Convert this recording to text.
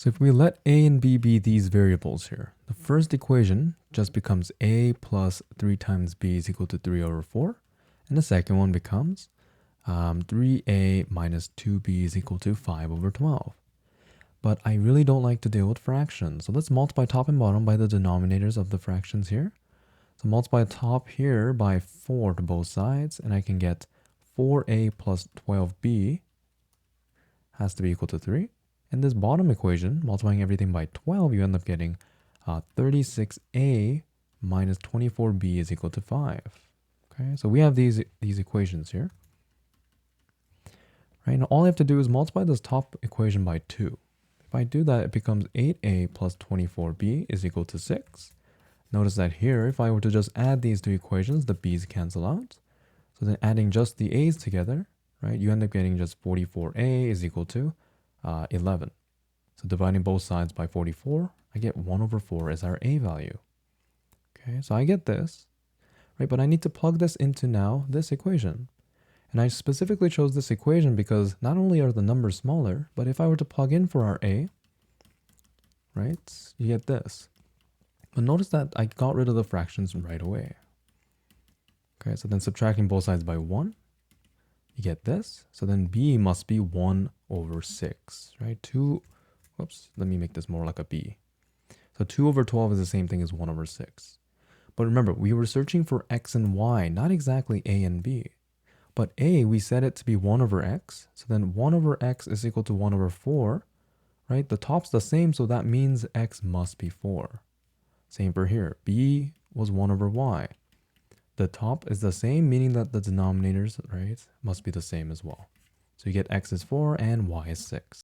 So if we let a and b be these variables here, the first equation just becomes a plus 3 times b is equal to 3 over 4. And the second one becomes 3a minus 2b is equal to 5 over 12. But I really don't like to deal with fractions. So let's multiply top and bottom by the denominators of the fractions here. So multiply top here by 4 to both sides, and I can get 4a plus 12b has to be equal to 3. In this bottom equation, multiplying everything by 12, you end up getting 36a minus 24b is equal to 5. Okay, so we have these equations here. Right, now all I have to do is multiply this top equation by 2. If I do that, it becomes 8a plus 24b is equal to 6. Notice that here, if I were to just add these two equations, the b's cancel out. So then adding just the a's together, right, you end up getting just 44a is equal to 11. So dividing both sides by 44, I get 1 over 4 as our a value. Okay, so I get this, right? But I need to plug this into now this equation. And I specifically chose this equation because not only are the numbers smaller, but if I were to plug in for our a, right, you get this. But notice that I got rid of the fractions right away. Okay, so then subtracting both sides by 1, you get this. So then b must be 1 over 6, right? Let me make this more like a b. So 2 over 12 is the same thing as 1 over 6. But remember, we were searching for x and y, not exactly a and b. But a, we set it to be 1 over x. So then 1 over x is equal to 1 over 4, right? The top's the same, so that means x must be 4. Same for here. b was 1 over y. The top is the same, meaning that the denominators, right, must be the same as well. So you get x is 4 and y is 6.